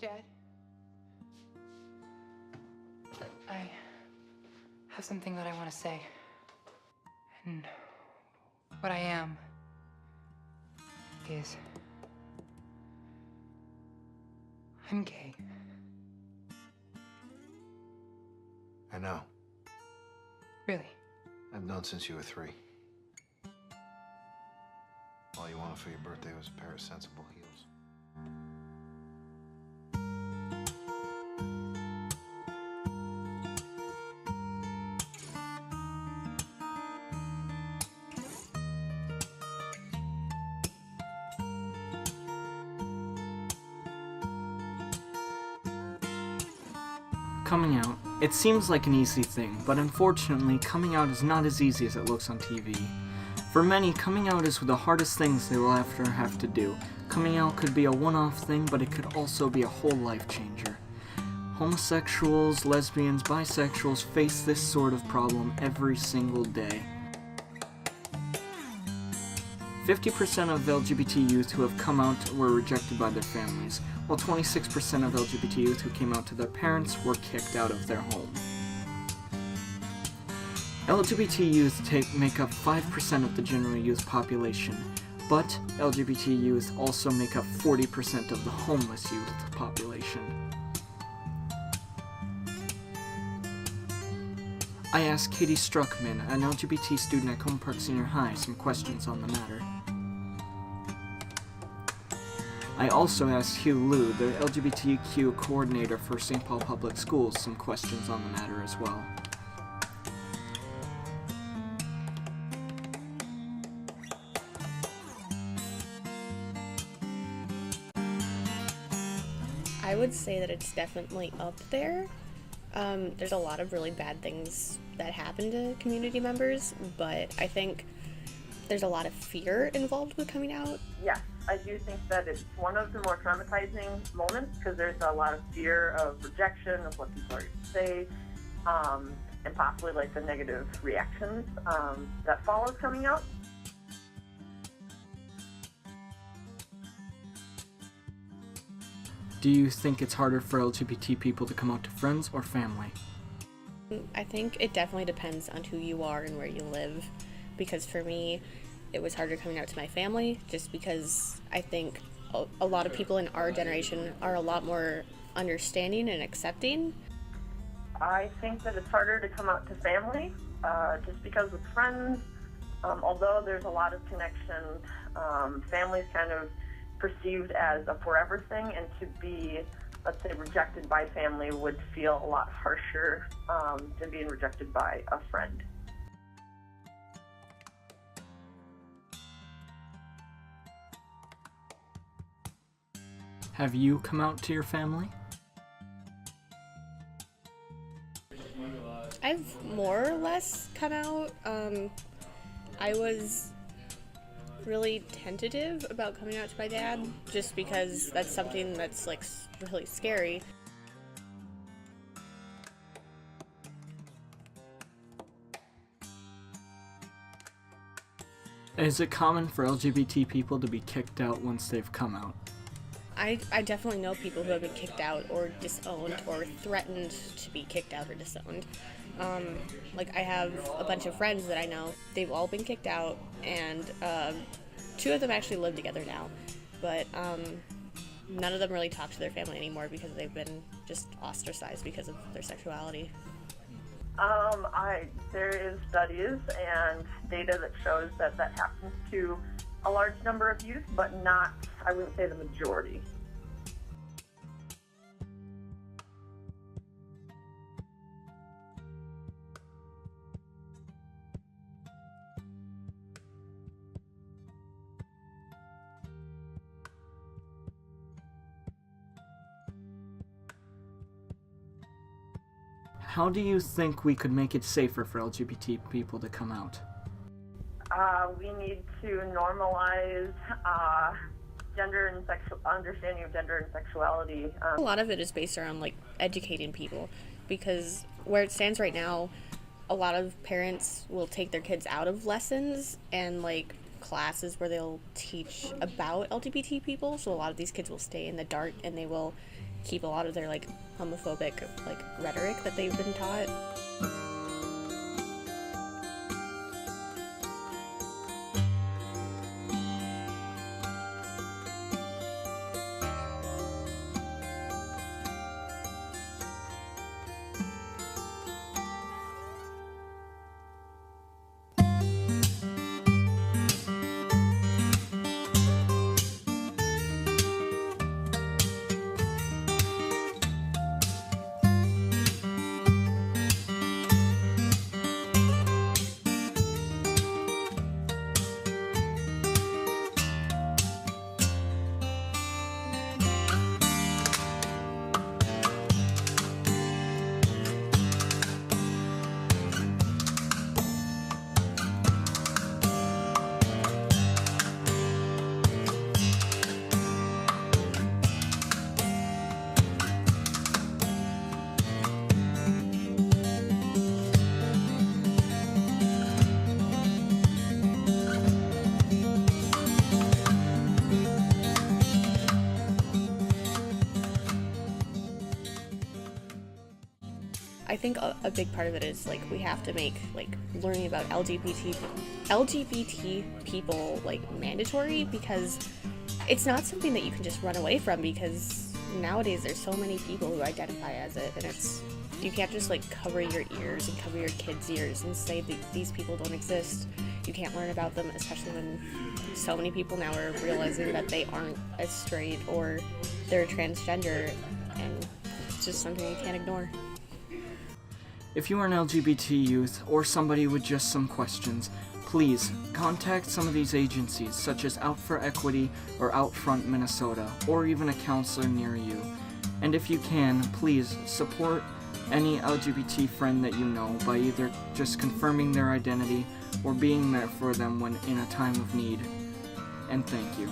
Dad, I have something that I want to say. And what I am is I'm gay. I know. Really? I've known since you were 3. All you wanted for your birthday was a pair of sensible heels. Coming out. It seems like an easy thing, but unfortunately, coming out is not as easy as it looks on TV. For many, coming out is the hardest things they will ever have to do. Coming out could be a one-off thing, but it could also be a whole life changer. Homosexuals, lesbians, bisexuals face this sort of problem every single day. 50% of LGBT youth who have come out were rejected by their families, while 26% of LGBT youth who came out to their parents were kicked out of their home. LGBT youth make up 5% of the general youth population, but LGBT youth also make up 40% of the homeless youth population. I asked Katie Struckman, an LGBT student at Cone Park Senior High, some questions on the matter. I also asked Hugh Liu, the LGBTQ coordinator for St. Paul Public Schools, some questions on the matter as well. I would say that it's definitely up there. There's a lot of really bad things that happen to community members, but I think there's a lot of fear involved with coming out. Yes, I do think that it's one of the more traumatizing moments because there's a lot of fear of rejection, of what people are going to say, and possibly like the negative reactions that follows coming out. Do you think it's harder for LGBT people to come out to friends or family? I think it definitely depends on who you are and where you live, because for me, it was harder coming out to my family just because I think a lot of people in our generation are a lot more understanding and accepting. I think that it's harder to come out to family just because with friends, although there's a lot of connection, family's kind of perceived as a forever thing, and to be, let's say, rejected by family would feel a lot harsher than being rejected by a friend. Have you come out to your family? I've more or less come out. I was really tentative about coming out to my dad just because that's something that's like really scary. Is it common for LGBT people to be kicked out once they've come out? I definitely know people who have been kicked out or disowned or threatened to be kicked out or disowned. Like I have a bunch of friends that I know, they've all been kicked out, and 2 of them actually live together now, but none of them really talk to their family anymore because they've been just ostracized because of their sexuality. There is studies and data that shows that that happens to a large number of youth, but not, I wouldn't say the majority. How do you think we could make it safer for LGBT people to come out? We need to normalize gender and understanding of gender and sexuality. A lot of it is based around like educating people, because where it stands right now, a lot of parents will take their kids out of lessons and like classes where they'll teach about LGBT people, so a lot of these kids will stay in the dark and they will keep a lot of their like homophobic like rhetoric that they've been taught. I think a big part of it is like we have to make like learning about LGBT people like mandatory, because it's not something that you can just run away from, because nowadays there's so many people who identify as it, and you can't just like cover your ears and cover your kids' ears and say that these people don't exist. You can't learn about them, especially when so many people now are realizing that they aren't as straight or they're transgender, and it's just something you can't ignore. If you are an LGBT youth or somebody with just some questions, please contact some of these agencies such as Out for Equity or Outfront Minnesota, or even a counselor near you. And if you can, please support any LGBT friend that you know by either just confirming their identity or being there for them when in a time of need. And thank you.